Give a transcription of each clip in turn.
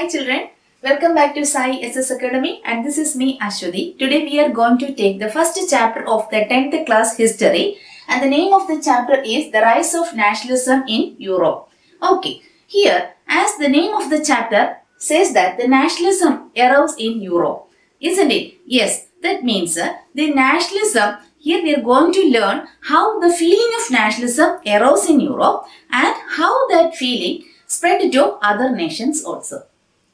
Hi children, welcome back to Sai SS Academy and this is me Ashwati. Today we are going to take the first chapter of the 10th class history and the name of the chapter is The Rise of Nationalism in Europe. Okay, here as the name of the chapter says that the nationalism arose in Europe, isn't it? Yes, that means the nationalism, here we are going to learn how the feeling of nationalism arose in Europe and how that feeling spread to other nations also.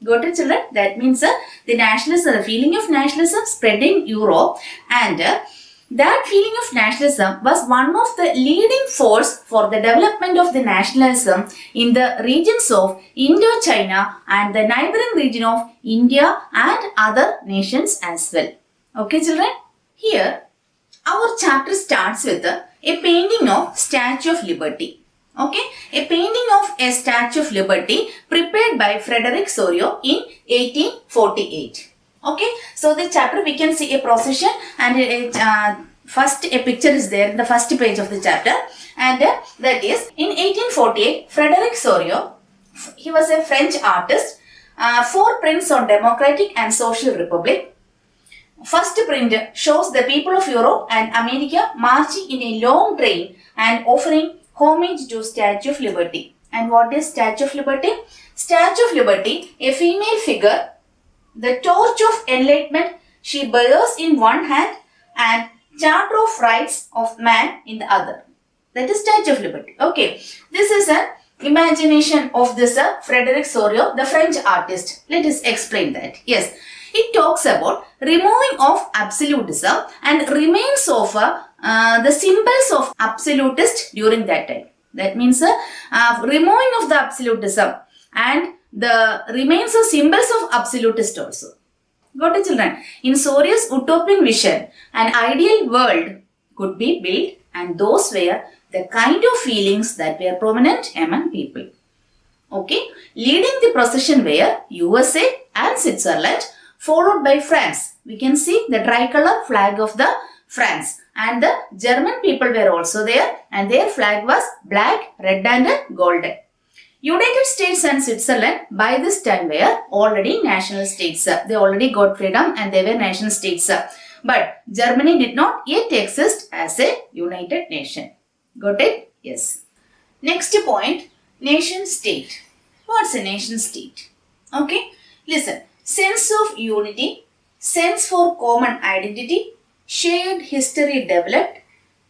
Got it, children? That means the nationalism, the feeling of nationalism spread in Europe, and that feeling of nationalism was one of the leading force for the development of the nationalism in the regions of Indochina and the neighboring region of India and other nations as well. Okay, children? Here, our chapter starts with a painting of Statue of Liberty. Okay, a painting of a Statue of Liberty prepared by Frederick Sorio in 1848. Okay, so the chapter we can see a procession and first a picture is there in the first page of the chapter, and that is in 1848 Frederick Sorio, he was a French artist, 4 prints on democratic and social republic. First print shows the people of Europe and America marching in a long train and offering homage to Statue of Liberty. And what is Statue of Liberty? Statue of Liberty, a female figure, the torch of enlightenment she bears in one hand and Charter of Rights of Man in the other. That is Statue of Liberty. Okay, this is an imagination of this Frederick Sorio, the French artist. Let us explain that. Yes, it talks about removing of absolutism and remains of the symbols of absolutist during that time. That means removing of the absolutism and the remains of symbols of absolutist also. Got it, children? In Sorio's utopian vision, an ideal world could be built, and those were the kind of feelings that were prominent among people. Okay, leading the procession were USA and Switzerland, followed by France. We can see the tricolor flag of the France, and the German people were also there, and their flag was black, red and golden. United States and Switzerland by this time were already national states. They already got freedom and they were nation states. But Germany did not yet exist as a united nation. Got it? Yes. Next point, nation state. What's a nation state? Okay, listen. Sense of unity, sense for common identity, shared history developed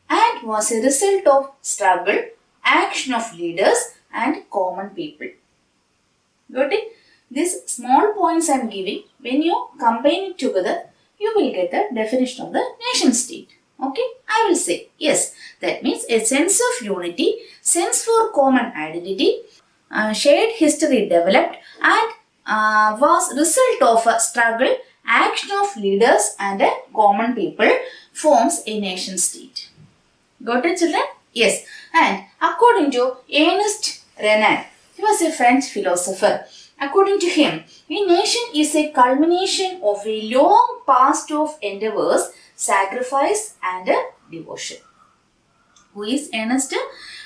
and was a result of struggle, action of leaders and common people. Got it? These small points I am giving, when you combine it together, you will get the definition of the nation state. Okay, I will say yes. That means a sense of unity, sense for common identity, shared history developed and was result of a struggle, action of leaders and a common people forms a nation state. Got it, children? Yes. And according to Ernest Renan, he was a French philosopher. According to him, a nation is a culmination of a long past of endeavors, sacrifice and devotion. Who is Ernest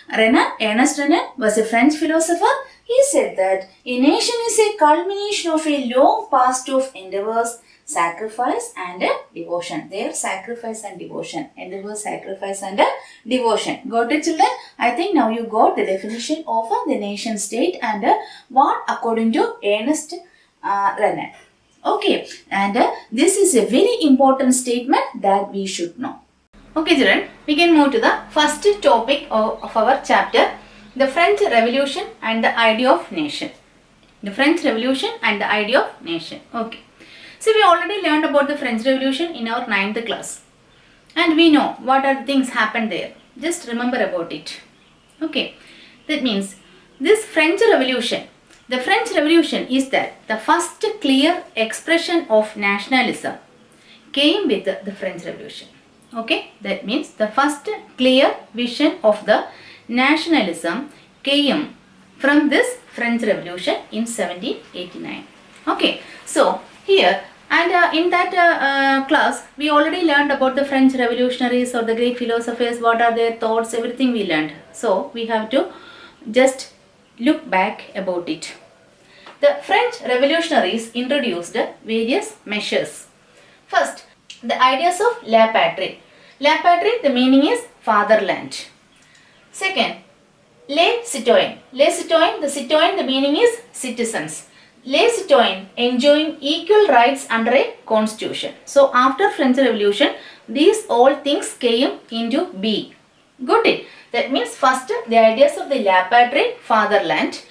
Renan? Ernest Renan was a French philosopher. He said that a nation is a culmination of a long past of endeavors, sacrifice and devotion. Their sacrifice and devotion. Endeavor, sacrifice and devotion. Got it, children? I think now you got the definition of the nation state and what according to Ernest Renan. Okay, and this is a very important statement that we should know. Okay, children, we can move to the first topic of our chapter, the French Revolution and the idea of nation. The French Revolution and the idea of nation. Okay. So we already learned about the French Revolution in our 9th class. And we know what are the things happened there. Just remember about it. Okay. That means this French Revolution. The French Revolution is that the first clear expression of nationalism came with the French Revolution. Okay. That means the first clear vision of the nationalism came from this French Revolution in 1789. Okay, so here and in that class we already learned about the French revolutionaries or the great philosophers, what are their thoughts, everything we learned. So we have to just look back about it. The French revolutionaries introduced various measures. First, the ideas of la patrie. La patrie, the meaning is fatherland. Second, les citoyens. Les citoyens, the meaning is citizens. Les citoyens enjoying equal rights under a constitution. So after French Revolution, these all things came into being. Got it? That means first the ideas of the la patrie, fatherland,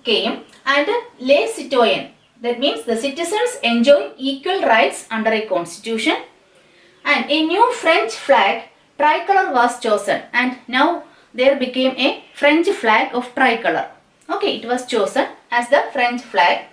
came, and les citoyens, that means the citizens enjoy equal rights under a constitution, and a new French flag tricolor was chosen, and now there became a French flag of tricolor. Okay, it was chosen as the French flag.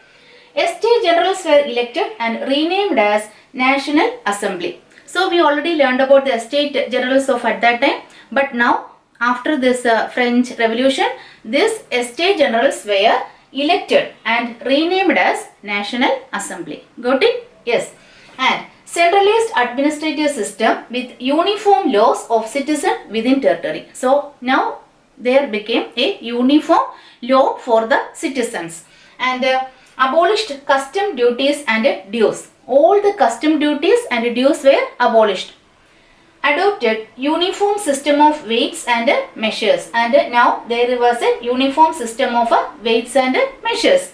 State generals were elected and renamed as National Assembly. So we already learned about the state generals of at that time, but now after this French Revolution, these state generals were elected and renamed as National Assembly. Got it? Yes. And centralized administrative system with uniform laws of citizen within territory. So now there became a uniform law for the citizens, and abolished custom duties and dues. All the custom duties and dues were abolished. Adopted uniform system of weights and measures, and now there was a uniform system of weights and measures.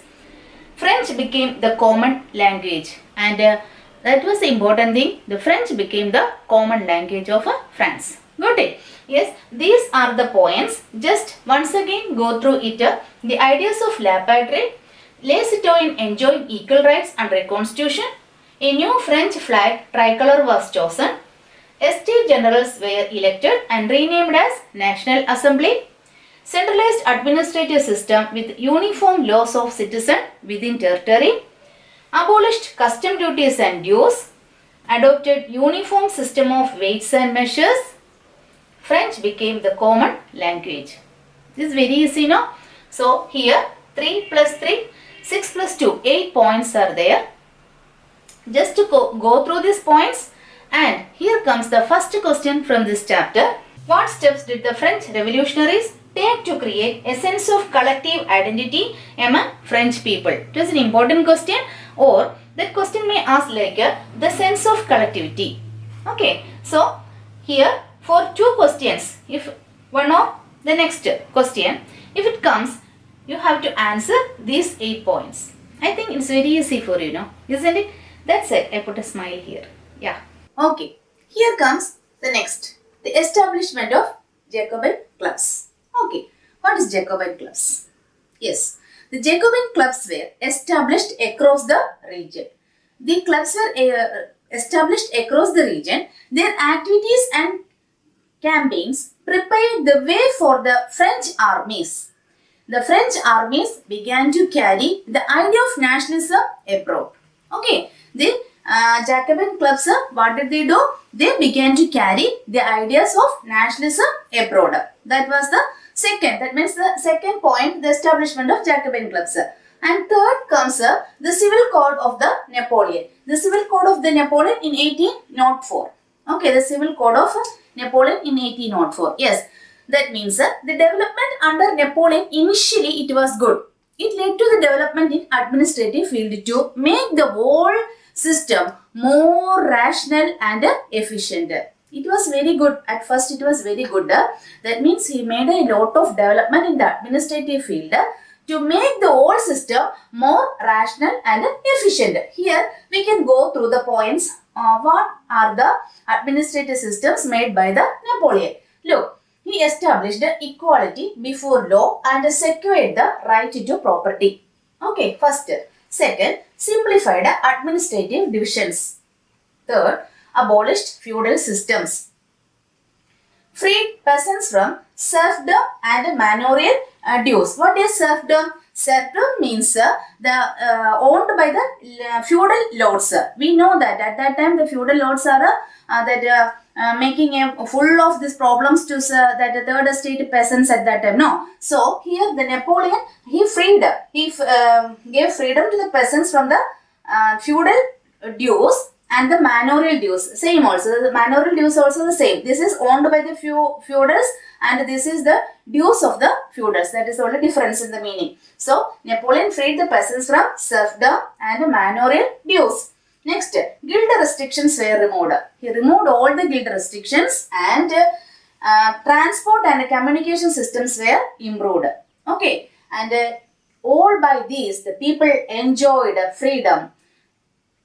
French became the common language, and that was the important thing. The French became the common language of France. Got it? Yes, these are the points. Just once again go through it. The ideas of la patrie, les citoyens enjoying equal rights under a constitution. A new French flag tricolor was chosen. State generals were elected and renamed as National Assembly. Centralized administrative system with uniform laws of citizen within territory. Abolished custom duties and dues. Adopted uniform system of weights and measures. French became the common language. This is very easy, no? So here 3 plus 3, 6 plus 2, 8 points are there. Just to go through these points, and here comes the first question from this chapter. What steps did the French revolutionaries take to create a sense of collective identity among French people? It was an important question, or that question may ask like the sense of collectivity. Okay, so here for two questions, if one of the next question, if it comes, you have to answer these 8 points. I think it's very easy for you, no? Isn't it? That's it. I put a smile here. Yeah. Okay. Here comes the next. The establishment of Jacobin clubs. Okay. What is Jacobin clubs? Yes. The Jacobin clubs were established across the region. The clubs were established across the region. Their activities and campaigns prepared the way for the French armies. The French armies began to carry the idea of nationalism abroad. Okay. The Jacobin clubs, what did they do? They began to carry the ideas of nationalism abroad. That was the second. That means the second point, the establishment of Jacobin clubs. And third comes the civil code of the Napoleon. The civil code of the Napoleon in 1804. Okay, the civil code of Napoleon in 1804. Yes, that means the development under Napoleon, initially it was good. It led to the development in administrative field to make the whole system more rational and efficient. It was very good. At first it was very good. That means he made a lot of development in the administrative field to make the whole system more rational and efficient. Here we can go through the points. What are the administrative systems made by the Napoleon? Look, he established equality before law and secured the right to property. Okay, first. Second, simplified administrative divisions. Third, abolished feudal systems. Freed peasants from serfdom and manorial dues. What is serfdom? Serfdom means owned by the feudal lords. We know that at that time the feudal lords are making a full of these problems to that the third estate peasants at that time. No. So here the Napoleon, he gave freedom to the peasants from the feudal dues, and the manorial dues, same also. The manorial dues also the same. This is owned by the feudals and this is the dues of the feudals. That is the only difference in the meaning. So, Napoleon freed the peasants from serfdom and manorial dues. Next, guild restrictions were removed. He removed all the guild restrictions and transport and communication systems were improved. Okay, and all by these the people enjoyed freedom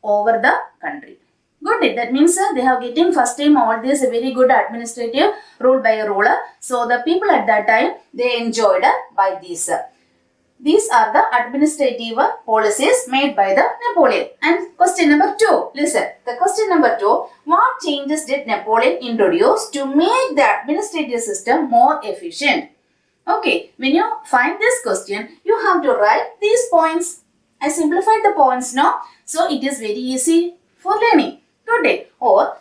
over the country. Good. That means they have getting first time all this very good administrative rule by a ruler. So the people at that time they enjoyed by these. These are the administrative policies made by the Napoleon. And question number 2. Listen. The question number 2. What changes did Napoleon introduce to make the administrative system more efficient? Okay. When you find this question, you have to write these points. I simplified the points now. So it is very easy for learning. Good. Or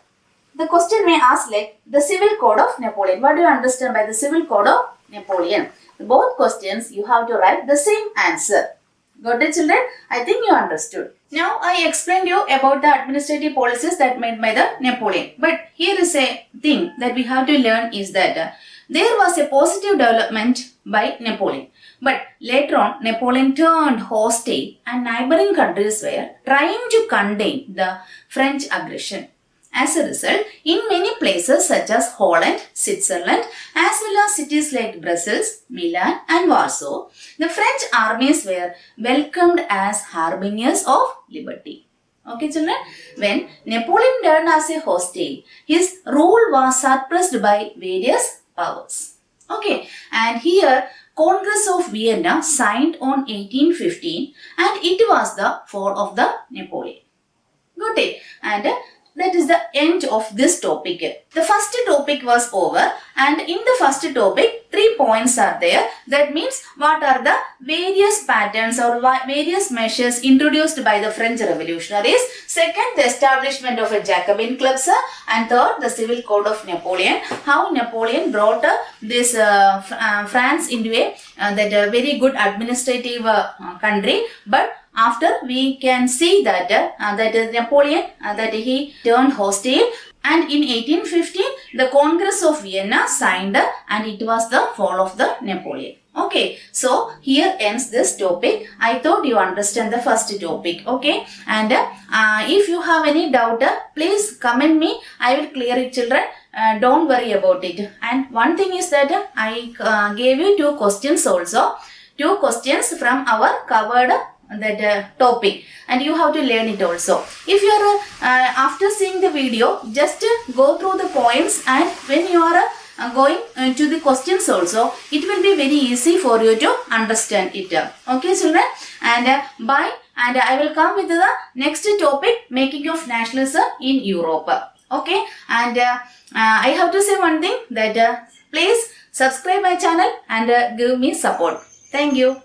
the question may ask like the civil code of Napoleon. What do you understand by the civil code of Napoleon? Both questions you have to write the same answer. Got it, children? I think you understood. Now I explained you about the administrative policies that made by the Napoleon. But here is a thing that we have to learn is that there was a positive development by Napoleon. But later on, Napoleon turned hostile and neighboring countries were trying to contain the French aggression. As a result, in many places such as Holland, Switzerland, as well as cities like Brussels, Milan and Warsaw, the French armies were welcomed as harbingers of liberty. Okay, children? When Napoleon turned as a hostile, his rule was suppressed by various powers. Okay, and here Congress of Vienna signed on 1815 and it was the fall of the Napoleon. Got it? And that is the end of this topic. The first topic was over and in the first topic 3 points are there. That means what are the various patterns or various measures introduced by the French revolutionaries. Second, the establishment of a Jacobin clubs. And third, the civil code of Napoleon. How Napoleon brought this France into a very good administrative country. But after we can see that Napoleon that he turned hostile and in 1815 the Congress of Vienna signed and it was the fall of the Napoleon. Okay, so here ends this topic. I thought you understand the first topic. Okay, and if you have any doubt, please comment me. I will clear it, children. Don't worry about it. And one thing is that I gave you 2 questions also. 2 questions from our covered topic and you have to learn it also. If you are after seeing the video, just go through the points and when you are going to the questions also, it will be very easy for you to understand it. Okay, children? And bye. And I will come with the next topic, making of nationalism in Europe. Okay, and I have to say one thing that please subscribe my channel and give me support. Thank you.